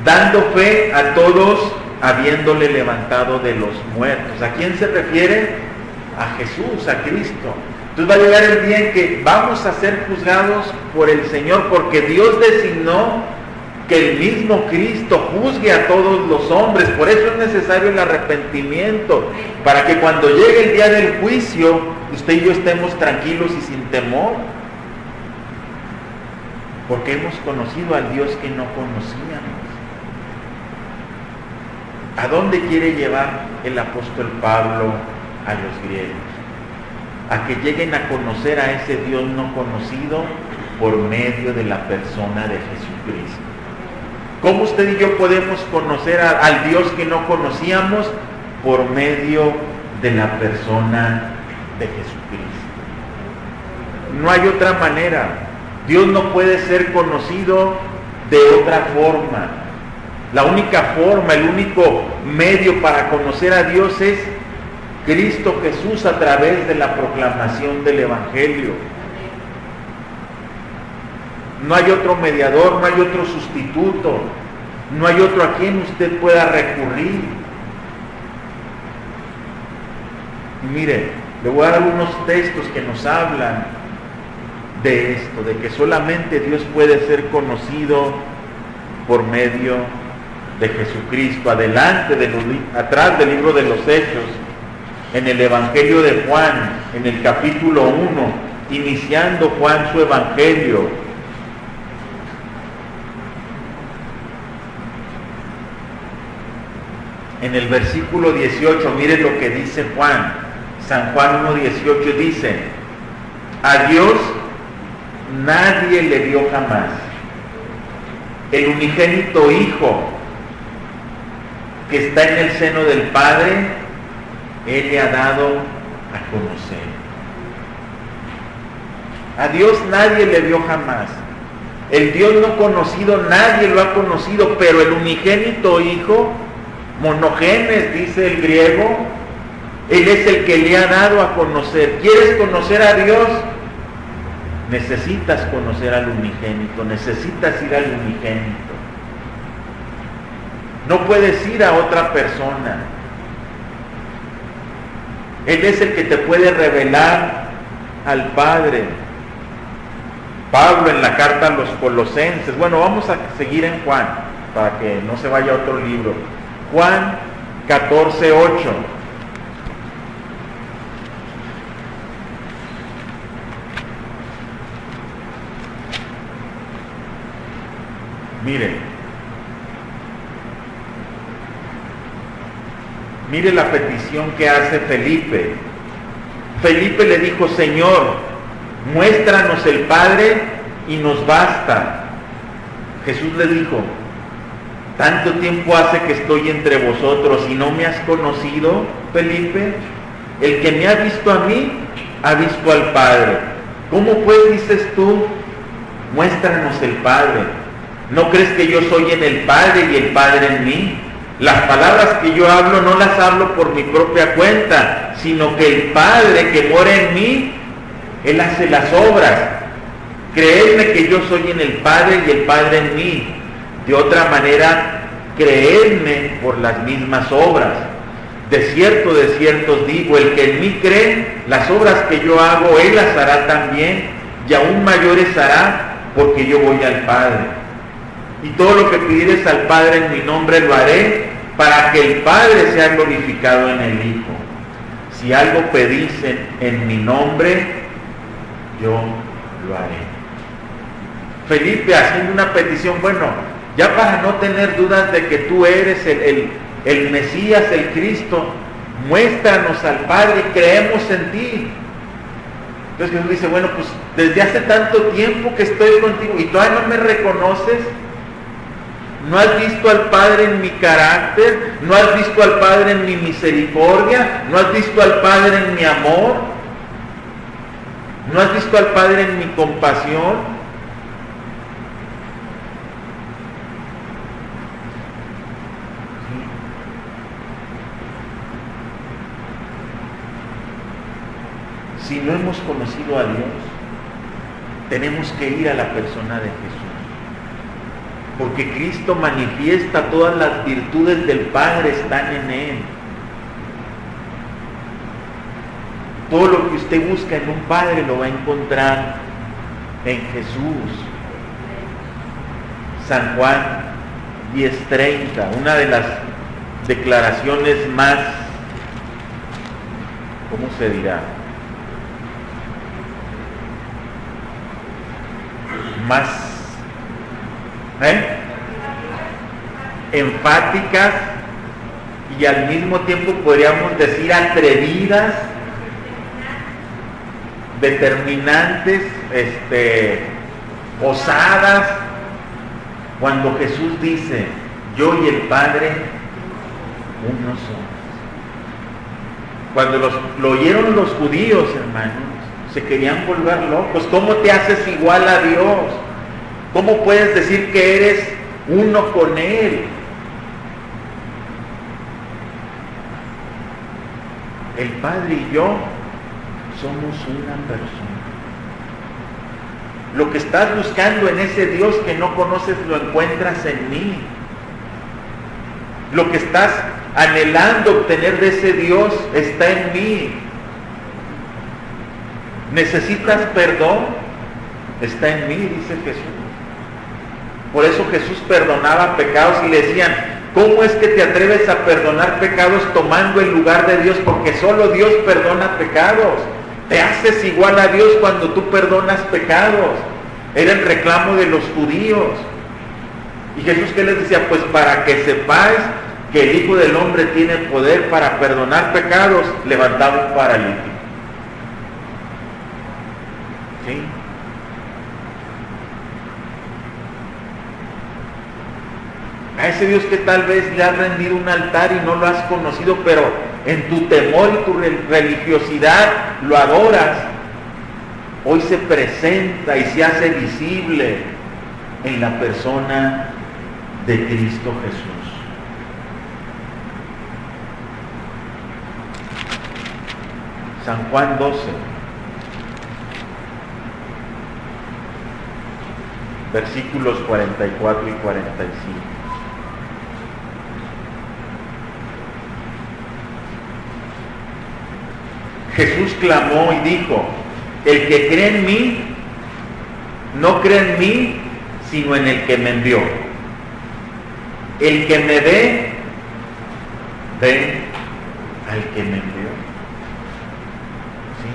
dando fe a todos, habiéndole levantado de los muertos. ¿A quién se refiere? A Jesús, a Cristo. Entonces va a llegar el día en que vamos a ser juzgados por el Señor, porque Dios designó que el mismo Cristo juzgue a todos los hombres. Por eso es necesario el arrepentimiento, para que cuando llegue el día del juicio, usted y yo estemos tranquilos y sin temor, porque hemos conocido al Dios que no conocíamos. ¿A dónde quiere llevar el apóstol Pablo a los griegos? A que lleguen a conocer a ese Dios no conocido por medio de la persona de Jesucristo. ¿Cómo usted y yo podemos conocer al Dios que no conocíamos? Por medio de la persona de Jesucristo. No hay otra manera. Dios no puede ser conocido de otra forma. La única forma, el único medio para conocer a Dios es Cristo Jesús a través de la proclamación del Evangelio. No hay otro mediador, no hay otro sustituto, no hay otro a quien usted pueda recurrir. Y mire, le voy a dar unos textos que nos hablan de esto, de que solamente Dios puede ser conocido por medio de Jesucristo. Atrás del libro de los Hechos, en el Evangelio de Juan, en el capítulo 1, iniciando Juan su Evangelio, en el versículo 18, mire lo que dice Juan. San Juan 1:18 dice: a Dios nadie le vio jamás. El unigénito Hijo que está en el seno del Padre, Él le ha dado a conocer. A Dios nadie le vio jamás. El Dios no conocido, nadie lo ha conocido, pero el unigénito Hijo, monogenes, dice el griego, Él es el que le ha dado a conocer. ¿Quieres conocer a Dios? Necesitas conocer al unigénito, necesitas ir al unigénito. No puedes ir a otra persona. Él es el que te puede revelar al Padre. Pablo en la carta a los Colosenses, bueno, vamos a seguir en Juan, para que no se vaya a otro libro. Juan 14:8. Mire la petición que hace Felipe. Felipe le dijo: Señor, muéstranos el Padre y nos basta. Jesús le dijo, tanto tiempo hace que estoy entre vosotros y no me has conocido, Felipe. El que me ha visto a mí, ha visto al Padre. ¿Cómo pues dices tú, muéstranos el Padre? ¿No crees que yo soy en el Padre y el Padre en mí? Las palabras que yo hablo no las hablo por mi propia cuenta, sino que el Padre que mora en mí, Él hace las obras. Creedme que yo soy en el Padre y el Padre en mí. De otra manera, creedme por las mismas obras. De cierto os digo, el que en mí cree, las obras que yo hago, Él las hará también, y aún mayores hará, porque yo voy al Padre. Y todo lo que pidieres al Padre en mi nombre lo haré, para que el Padre sea glorificado en el Hijo. Si algo pedís en mi nombre, yo lo haré. Felipe haciendo una petición, bueno, ya para no tener dudas de que tú eres el Mesías, el Cristo, muéstranos al Padre, creemos en ti. Entonces Jesús dice, bueno, pues desde hace tanto tiempo que estoy contigo y todavía no me reconoces. ¿No has visto al Padre en mi carácter? ¿No has visto al Padre en mi misericordia? ¿No has visto al Padre en mi amor? ¿No has visto al Padre en mi compasión? Si no hemos conocido a Dios, tenemos que ir a la persona de Jesús. Porque Cristo manifiesta todas las virtudes del Padre, están en Él. Todo lo que usted busca en un Padre lo va a encontrar en Jesús. San Juan 10:30, una de las declaraciones más, ¿cómo se dirá? Más enfáticas y al mismo tiempo podríamos decir atrevidas, determinantes, osadas, cuando Jesús dice, yo y el Padre uno somos. Cuando lo oyeron los judíos, hermanos, se querían volver locos. ¿Cómo te haces igual a Dios? ¿Cómo puedes decir que eres uno con Él? El Padre y yo somos una persona. Lo que estás buscando en ese Dios que no conoces lo encuentras en mí. Lo que estás anhelando obtener de ese Dios está en mí. ¿Necesitas perdón? Está en mí, dice Jesús. Por eso Jesús perdonaba pecados y le decían, ¿cómo es que te atreves a perdonar pecados tomando el lugar de Dios? Porque solo Dios perdona pecados. Te haces igual a Dios cuando tú perdonas pecados. Era el reclamo de los judíos. ¿Y Jesús qué les decía? Pues para que sepáis que el Hijo del Hombre tiene poder para perdonar pecados, levantaba un paralítico. ¿Sí? A ese Dios que tal vez le has rendido un altar y no lo has conocido, pero en tu temor y tu religiosidad lo adoras, hoy se presenta y se hace visible en la persona de Cristo Jesús. San Juan 12, versículos 44 y 45. Jesús clamó y dijo, el que cree en mí, no cree en mí, sino en el que me envió. El que me ve, ve al que me envió. ¿Sí?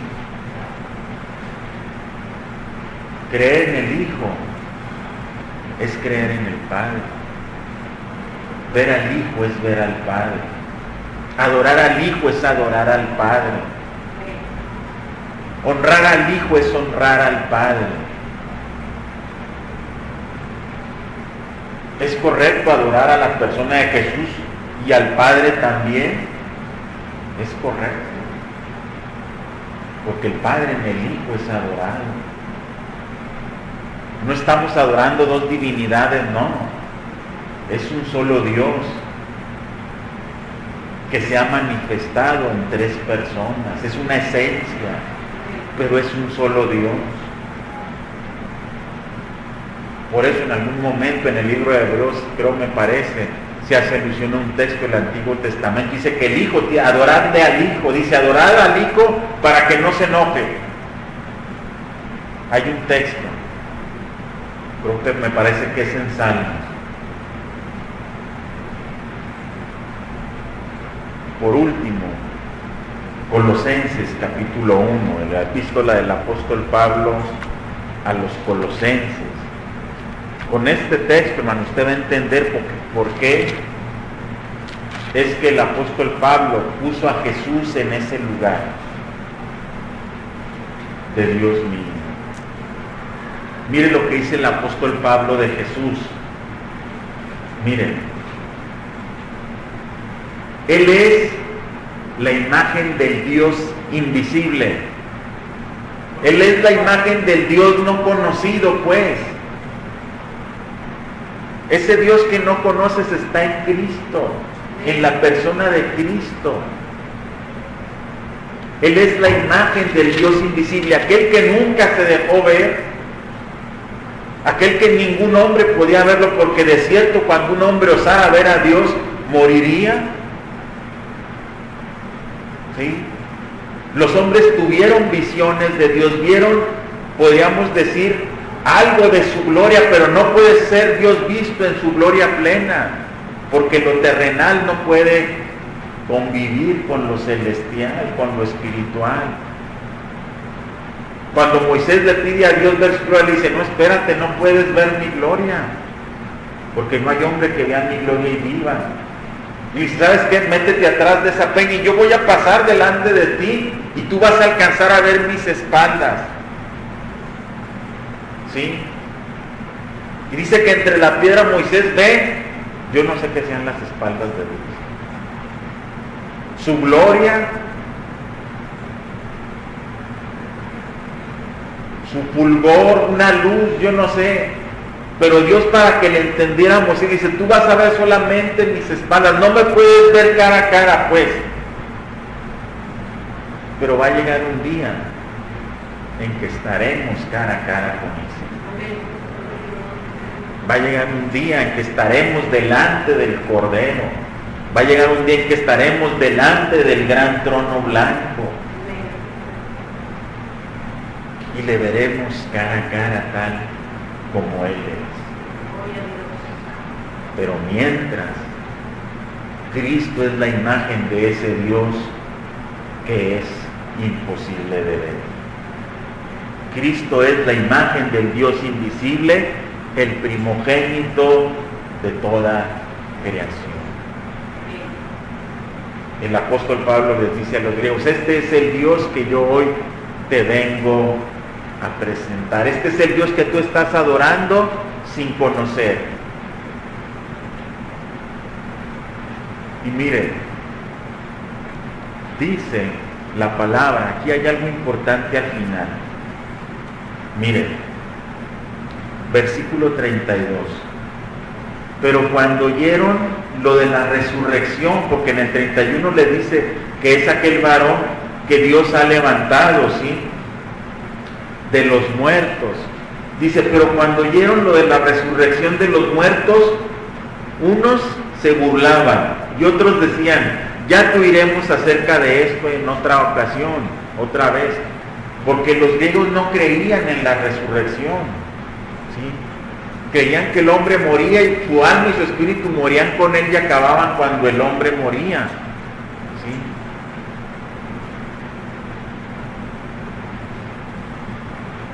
Creer en el Hijo es creer en el Padre. Ver al Hijo es ver al Padre. Adorar al Hijo es adorar al Padre. Honrar al Hijo es honrar al Padre. ¿Es correcto adorar a la persona de Jesús y al Padre también? Es correcto. Porque el Padre en el Hijo es adorado. No estamos adorando dos divinidades, no. Es un solo Dios que se ha manifestado en tres personas. Es una esencia, pero es un solo Dios. Por eso en algún momento en el libro de Hebreos, creo me parece, se hace alusión a un texto del Antiguo Testamento. Dice que el Hijo, adoradle al Hijo, dice adorad al Hijo para que no se enoje. Hay un texto, creo que me parece que es en Salmos. Por último, Colosenses capítulo 1, la epístola del apóstol Pablo a los Colosenses. Con este texto, hermano, usted va a entender por qué es que el apóstol Pablo puso a Jesús en ese lugar de Dios mío. Mire lo que dice el apóstol Pablo de Jesús. Miren, Él es la imagen del Dios invisible. Él es la imagen del Dios no conocido, pues. Ese Dios que no conoces está en Cristo, en la persona de Cristo. Él es la imagen del Dios invisible, aquel que nunca se dejó ver, aquel que ningún hombre podía verlo, porque de cierto cuando un hombre osara ver a Dios, moriría. ¿Sí? Los hombres tuvieron visiones de Dios, vieron, podríamos decir, algo de su gloria, pero no puede ser Dios visto en su gloria plena, porque lo terrenal no puede convivir con lo celestial, con lo espiritual. Cuando Moisés le pide a Dios ver su gloria, le dice, no, espérate, no puedes ver mi gloria, porque no hay hombre que vea mi gloria y viva. Y dice, ¿sabes qué? Métete atrás de esa peña y yo voy a pasar delante de ti y tú vas a alcanzar a ver mis espaldas. ¿Sí? Y dice que entre la piedra Moisés ve, yo no sé qué sean las espaldas de Dios. Su gloria, su fulgor, una luz, yo no sé. Pero Dios, para que le entendiéramos, y dice, tú vas a ver solamente mis espaldas, no me puedes ver cara a cara, pues. Pero va a llegar un día en que estaremos cara a cara con Él. Va a llegar un día en que estaremos delante del Cordero. Va a llegar un día en que estaremos delante del gran trono blanco. Y le veremos cara a cara tal como Él es. Pero mientras, Cristo es la imagen de ese Dios que es imposible de ver. Cristo es la imagen del Dios invisible, el primogénito de toda creación. El apóstol Pablo les dice a los griegos, este es el Dios que yo hoy te vengo a presentar. Este es el Dios que tú estás adorando sin conocer. Y miren, dice la palabra, aquí hay algo importante al final. Miren, versículo 32. Pero cuando oyeron lo de la resurrección, porque en el 31 le dice que es aquel varón que Dios ha levantado, ¿sí?, de los muertos. Dice, pero cuando oyeron lo de la resurrección de los muertos, unos se burlaban y otros decían, ya te oiremos acerca de esto en otra ocasión, otra vez. Porque los griegos no creían en la resurrección, ¿sí? Creían que el hombre moría y su alma y su espíritu morían con él y acababan cuando el hombre moría, ¿sí?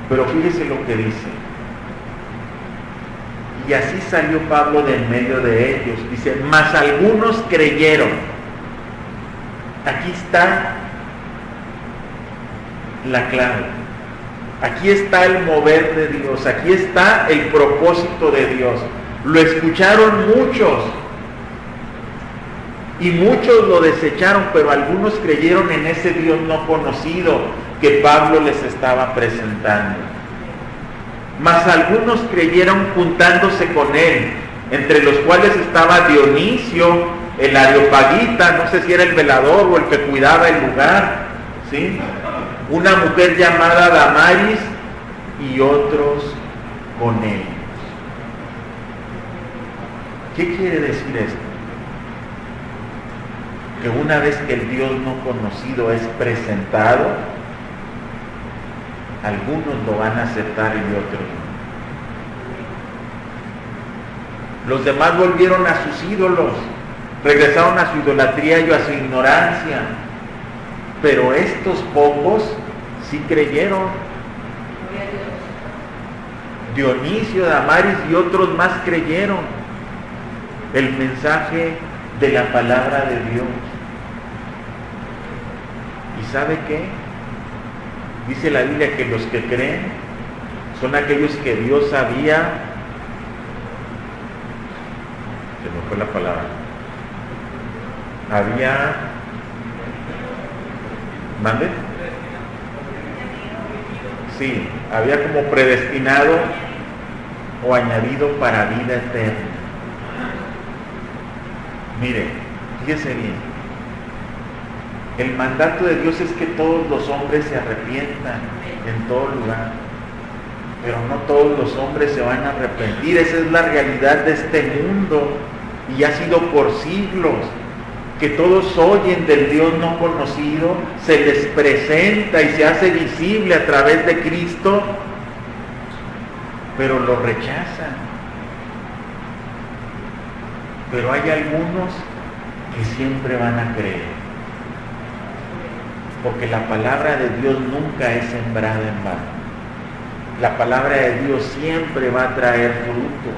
Pero fíjese lo que dice. Y así salió Pablo de en medio de ellos. Dice, mas algunos creyeron. Aquí está la clave. Aquí está el mover de Dios, aquí está el propósito de Dios. Lo escucharon muchos y muchos lo desecharon, pero algunos creyeron en ese Dios no conocido que Pablo les estaba presentando. Mas algunos creyeron juntándose con él, entre los cuales estaba Dionisio, el areopagita, no sé si era el velador o el que cuidaba el lugar, ¿sí? Una mujer llamada Damaris y otros con ellos. ¿Qué quiere decir esto? Que una vez que el Dios no conocido es presentado, algunos lo van a aceptar y otros no. Los demás volvieron a sus ídolos, regresaron a su idolatría y a su ignorancia, pero estos pocos sí creyeron. Dionisio, Damaris y otros más creyeron el mensaje de la palabra de Dios. ¿Y sabe qué? Dice la Biblia que los que creen son aquellos que Dios había, se me fue la palabra, ¿mande? Sí, había como predestinado o añadido para vida eterna. Mire, fíjese bien, el mandato de Dios es que todos los hombres se arrepientan en todo lugar, pero no todos los hombres se van a arrepentir. Esa es la realidad de este mundo y ha sido por siglos que todos oyen del Dios no conocido, se les presenta y se hace visible a través de Cristo, pero lo rechazan. Pero hay algunos que siempre van a creer, porque la palabra de Dios nunca es sembrada en vano. La palabra de Dios siempre va a traer fruto,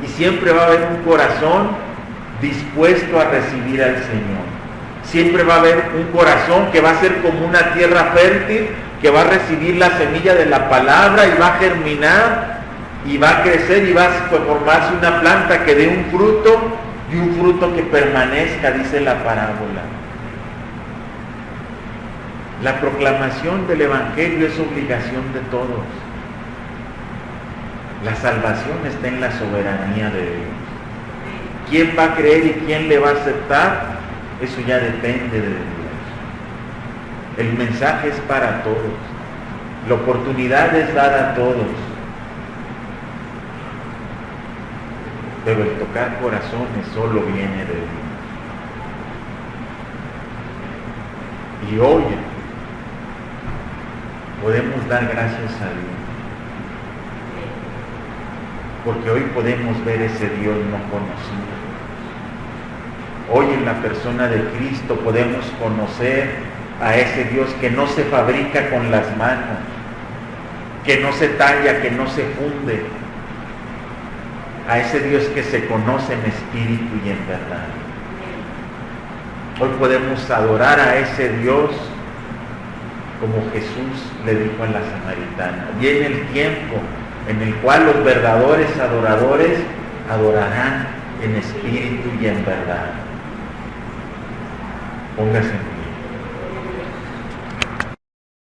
y siempre va a haber un corazón dispuesto a recibir al Señor. Siempre va a haber un corazón que va a ser como una tierra fértil, que va a recibir la semilla de la palabra y va a germinar y va a crecer y va a formarse una planta que dé un fruto y un fruto que permanezca, dice la parábola. La proclamación del Evangelio es obligación de todos. La salvación está en la soberanía de Dios. ¿Quién va a creer y quién le va a aceptar? Eso ya depende de Dios. El mensaje es para todos. La oportunidad es dada a todos. Pero el tocar corazones solo viene de Dios. Y hoy podemos dar gracias a Dios, porque hoy podemos ver ese Dios no conocido. Hoy en la persona de Cristo podemos conocer a ese Dios que no se fabrica con las manos, que no se talla, que no se funde, a ese Dios que se conoce en espíritu y en verdad. Hoy podemos adorar a ese Dios como Jesús le dijo a la samaritana. Viene el tiempo en el cual los verdaderos adoradores adorarán en espíritu y en verdad. Póngase en pie.